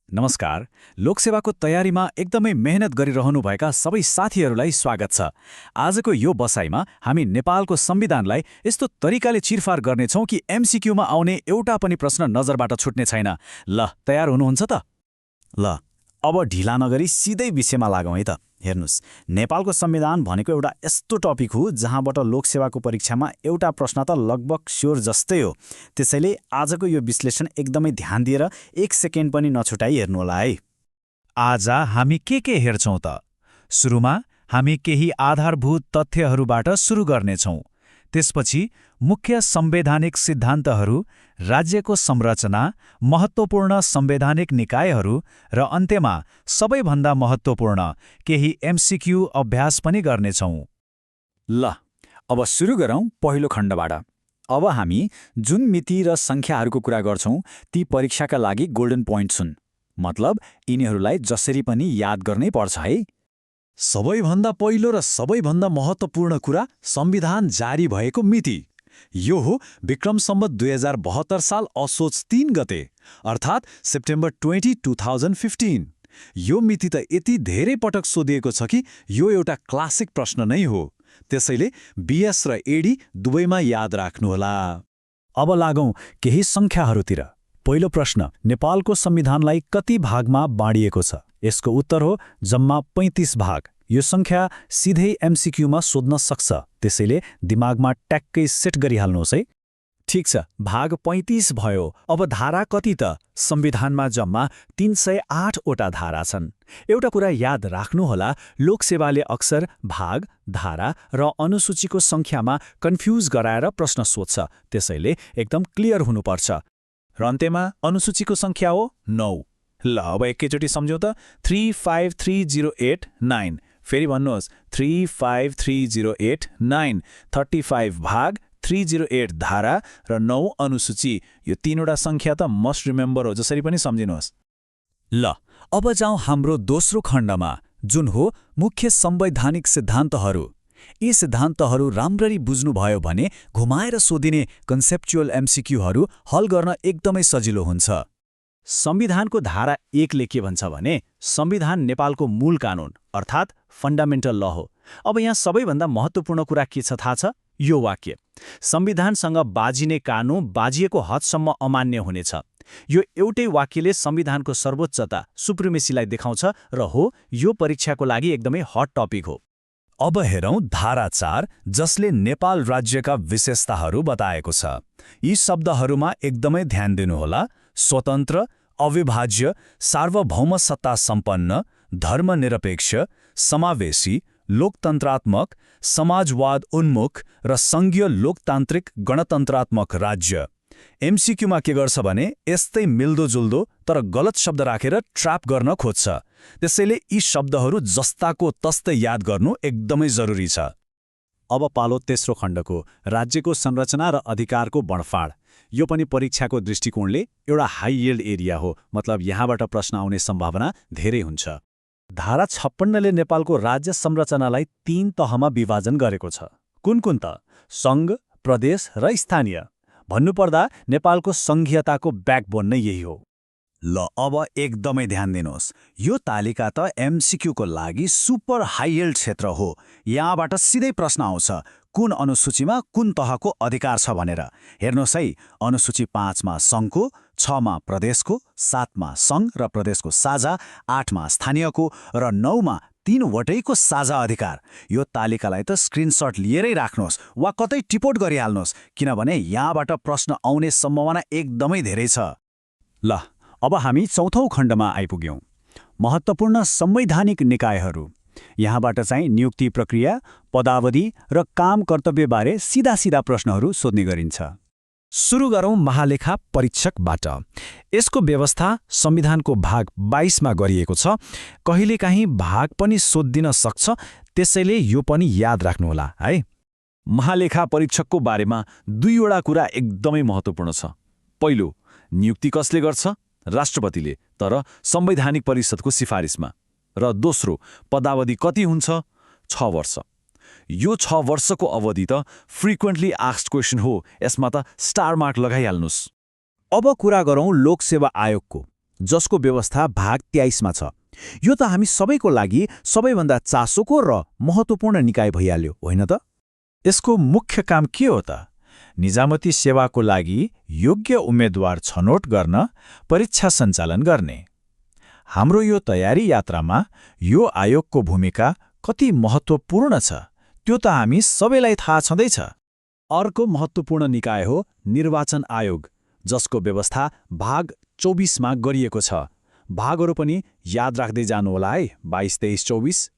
नमस्कार। लोकसेवाको तयारीमा एकदमै मेहनत गरिरहनुभएका सबै साथीहरूलाई स्वागत छ। आजको यो बसाइमा हामी नेपालको संविधानलाई यस्तो तरिकाले चिरफार गर्नेछौँ कि एमसिक्यूमा आउने एउटा पनि प्रश्न नजरबाट छुट्ने छैन। ल, तयार हुनुहुन्छ त? ल, अब ढिला नगरी सिधै विषयमा लागौँ है त। हेर्नुस्, नेपालको संविधान भनेको एउटा यस्तो टपिक हो जहाँबाट लोकसेवाको परीक्षामा एउटा प्रश्न त लगभग स्योर जस्तै हो। त्यसैले आजको यो विश्लेषण एकदमै ध्यान दिएर एक सेकेन्ड पनि नछुटाई हेर्नुहोला है। आज हामी के हेर्छौँ त? सुरुमा हामी केही आधारभूत तथ्यहरूबाट सुरु गर्नेछौँ। त्यसपछि मुख्य संवैधानिक सिद्धान्तहरू, राज्यको संरचना, महत्त्वपूर्ण संवैधानिक निकायहरू र अन्त्यमा सबैभन्दा महत्त्वपूर्ण केही एमसिक्यू अभ्यास पनि गर्नेछौँ। ल, अब सुरु गरौँ पहिलो खण्डबाट। अब हामी जुन मिति र सङ्ख्याहरूको कुरा गर्छौँ ती परीक्षाका लागि गोल्डन पोइन्ट्स हुन्। मतलब यिनीहरूलाई जसरी पनि याद गर्नै पर्छ है। सबैभन्दा पहिलो र सबैभन्दा महत्त्वपूर्ण कुरा संविधान जारी भएको मिति। यो हो विक्रम सम्वत 2072 साल असोज 3 गते, अर्थात् सेप्टेम्बर 20, 2015। यो मिति त यति धेरै पटक सोधिएको छ कि यो एउटा क्लासिक प्रश्न नै हो। त्यसैले बीएस र एडी दुवैमा याद राख्नुहोला। अब लागौँ केही सङ्ख्याहरूतिर। पहिलो प्रश्न, नेपालको संविधानलाई कति भागमा बाँडिएको छ? यसको उत्तर हो जम्मा 35 भाग। यो सङ्ख्या सिधै एमसिक्यूमा सोध्न सक्छ, त्यसैले दिमागमा ट्याक्कै सेट गरिहाल्नुहोस् है। ठिक छ, भाग 35 भयो। अब धारा कति त? संविधानमा जम्मा 308 वटा धारा छन्। एउटा कुरा याद राख्नुहोला, लोकसेवाले अक्सर भाग, धारा र अनुसूचीको सङ्ख्यामा कन्फ्युज गराएर प्रश्न सोध्छ, त्यसैले एकदम क्लियर हुनुपर्छ। र अन्त्यमा अनुसूचीको सङ्ख्या हो 9। ल, अब एकैचोटि सम्झौँ त। 353089। फेरि भन्नुहोस्, 353089। 35 भाग, 308 धारा र 9 अनुसूची। यो तीनवटा सङ्ख्या त मस्ट रिमेम्बर हो, जसरी पनि सम्झिनुहोस्। ल, अब जाउँ हाम्रो दोस्रो खण्डमा, जुन हो मुख्य संवैधानिक सिद्धान्तहरू। यी सिद्धान्तहरू राम्ररी बुझ्नुभयो भने घुमाएर सोधिने कन्सेप्चुअल एमसिक्यूहरू हल गर्न एकदमै सजिलो हुन्छ। संविधानको धारा 1 ले के भन्छ भने, संविधान नेपालको मूल कानुन अर्थात् फन्डामेन्टल ल हो। अब यहाँ सबैभन्दा महत्त्वपूर्ण कुरा के छ थाहा छ? यो वाक्य, संविधानसँग बाजिने कानुन बाजिएको हदसम्म अमान्य हुनेछ। यो एउटै वाक्यले संविधानको सर्वोच्चता, सुप्रिमेसीलाई देखाउँछ र हो यो परीक्षाको लागि एकदमै हट टपिक हो। अब हेरौँ धारा 4, जसले नेपाल राज्यका विशेषताहरू बताएको छ। यी शब्दहरूमा एकदमै ध्यान दिनुहोला। स्वतन्त्र, अविभाज्य, सार्वभौम सत्ता सम्पन्न, धर्मनिरपेक्ष, समावेशी, लोकतन्त्रात्मक, समाजवाद उन्मुख र सङ्घीय लोकतान्त्रिक गणतन्त्रात्मक राज्य। एमसिक्यूमा के गर्छ भने यस्तै मिल्दोजुल्दो तर गलत शब्द राखेर ट्र्याप गर्न खोज्छ। त्यसैले यी शब्दहरू जस्ताको तस्तै याद गर्नु एकदमै जरुरी छ। अब पालो तेस्रो खण्डको, राज्यको संरचना र अधिकारको बँडफाँड। यो पनि परीक्षाको दृष्टिकोणले एउटा हाई यिल्ड एरिया हो, मतलब यहाँबाट प्रश्न आउने सम्भावना धेरै हुन्छ। धारा 56ले नेपालको राज्य संरचनालाई 3 तहमा विभाजन गरेको छ। कुन कुन त? सङ्घ, प्रदेश र स्थानीय। भन्नुपर्दा नेपालको सङ्घीयताको ब्याकबोन नै यही हो। ल, अब एकदमै ध्यान दिनुहोस्। यो तालिका त एमसिक्यूको लागि सुपर हाई यिल्ड क्षेत्र हो। यहाँबाट सिधै प्रश्न आउँछ, कुन अनुसूचीमा कुन तहको अधिकार छ भनेर। हेर्नुहोस् है, अनुसूची 5 मा सङ्घको, 6 मा प्रदेशको, 7 मा सङ्घ र प्रदेशको साझा, 8 मा स्थानीयको र 9 मा 3 वटैको साझा अधिकार। यो तालिकालाई त स्क्रिनसट लिएरै राख्नुहोस् वा कतै टिपोट गरिहाल्नुहोस्, किनभने यहाँबाट प्रश्न आउने सम्भावना एकदमै धेरै छ। ल, अब हामी चौथौँ खण्डमा आइपुग्यौँ, महत्त्वपूर्ण संवैधानिक निकायहरू। यहाँबाट चाहिँ नियुक्ति प्रक्रिया, पदावधि र काम कर्तव्यबारे सिधा प्रश्नहरू सोध्ने गरिन्छ। सुरु गरौँ महालेखा परीक्षकबाट। यसको व्यवस्था संविधानको भाग 22 मा गरिएको छ। कहिलेकाहीँ भाग पनि सोधिन सक्छ, त्यसैले यो पनि याद राख्नुहोला है। महालेखा परीक्षकको बारेमा 2वटा कुरा एकदमै महत्त्वपूर्ण छ। पहिलो, नियुक्ति कसले गर्छ? राष्ट्रपतिले, तर संवैधानिक परिषदको सिफारिसमा। र दोस्रो, पदावधि कति हुन्छ? 6 वर्ष। यो 6 वर्षको अवधि त फ्रिक्वेन्टली आस्क्ड क्वेसन हो, यसमा त स्टार मार्क लगाइहाल्नुस्। अब कुरा गरौँ लोकसेवा आयोगको। जसको व्यवस्था भाग 23मा छ। यो त हामी सबैको लागि सबैभन्दा चासोको र महत्त्वपूर्ण निकाय भइहाल्यो, होइन त? यसको मुख्य काम के हो त? निजामती सेवाको लागि योग्य उम्मेद्वार छनौट गर्न, परीक्षा सञ्चालन गर्ने। हाम्रो यो तयारी यात्रामा यो आयोगको भूमिका कति महत्त्वपूर्ण छ त्यो त हामी सबैलाई थाहा छँदैछ। अर्को महत्त्वपूर्ण निकाय हो निर्वाचन आयोग, जसको व्यवस्था भाग 24मा गरिएको छ। भागहरू पनि याद राख्दै जानुहोला है, 22, 23, 24।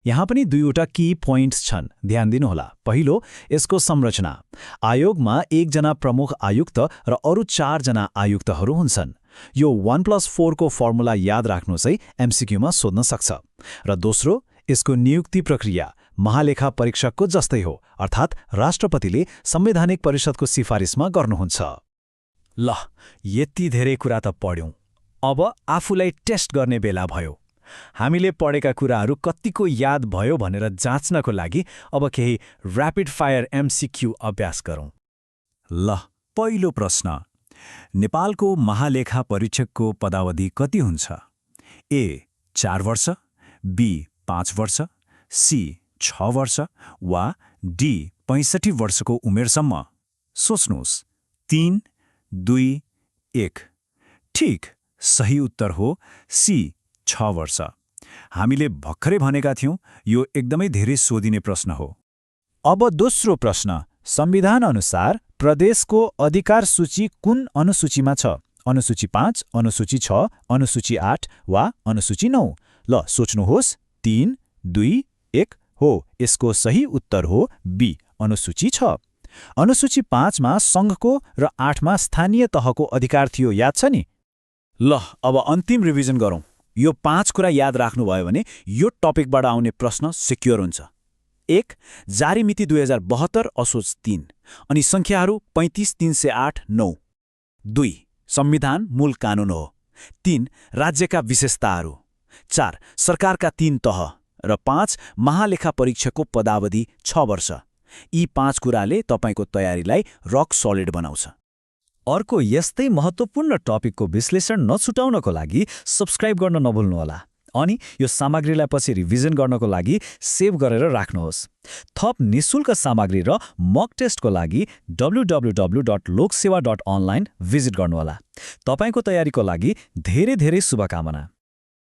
यहाँ पनि दुईवटा की पोइन्ट्स छन्, ध्यान दिनुहोला। पहिलो, यसको संरचना। आयोगमा 1 जना प्रमुख आयुक्त र अरू 4 जना आयुक्तहरू हुन्छन्। यो 1+4 को फर्मुला याद राख्नुहोस् है, एमसीक्यूमा सोध्न सक्छ। र दोस्रो, यसको नियुक्ति प्रक्रिया महालेखा परीक्षकको जस्तै हो, अर्थात् राष्ट्रपतिले संवैधानिक परिषदको सिफारिसमा गर्नुहुन्छ। ल, यति धेरै कुरा त पढ्यौं। अब आफूलाई टेस्ट गर्ने बेला भयो। हामीले पढेका कुराहरू कतिको याद भयो भनेर जाँच्नको लागि अब केही ऱ्यापिड फायर एमसीक्यू अभ्यास गरौँ। ल, पहिलो प्रश्न। नेपालको महालेखा परीक्षकको पदावधि कति हुन्छ? ए 4 वर्ष, बी 5 वर्ष, सी 6 वर्ष वा डी 65 वर्षको उमेरसम्म? सोच्नुहोस्। 3, 2, 1। ठिक, सही उत्तर हो सी 6 वर्ष। हामीले भर्खरै भनेका थियौं, यो एकदमै धेरै सोधिने प्रश्न हो। अब दोस्रो प्रश्न। संविधान अनुसार प्रदेशको अधिकार सूची कुन अनुसूचीमा छ? अनुसूची 5, अनुसूची 6, अनुसूची 8 वा अनुसूची 9? ल, सोच्नुहोस्। 3, 2, 1 हो। यसको सही उत्तर हो बी, अनुसूची 6। अनुसूची 5मा सङ्घको र 8मा स्थानीय तहको अधिकार थियो, याद छ नि? ल, अब अन्तिम रिभिजन गरौँ। यो 5 कुरा याद राख्नुभयो भने यो टपिकबाट आउने प्रश्न सिक्योर हुन्छ। 1. जारी मिति 2072 असोज 3 अनि सङ्ख्याहरू 35, 308, 9। 2. संविधान मूल कानून हो। 3. राज्यका विशेषताहरू। 4. सरकारका 3 तह र 5. महालेखा परीक्षकको पदावधि 6 वर्ष। यी 5 कुराले तपाईँको तयारीलाई रक सलिड बनाउँछ। अर्को यस्तै महत्त्वपूर्ण टपिकको विश्लेषण नछुटाउनको लागि सब्स्क्राइब गर्न नभुल्नुहोला। अनि यो सामग्रीलाई पछि रिभिजन गर्नको लागि सेभ गरेर राख्नुहोस्। थप निशुल्क सामग्री र मक टेस्टको लागि www.loksewa.online भिजिट गर्नुहोला। तपाईँको तयारीको लागि धेरै धेरै शुभकामना।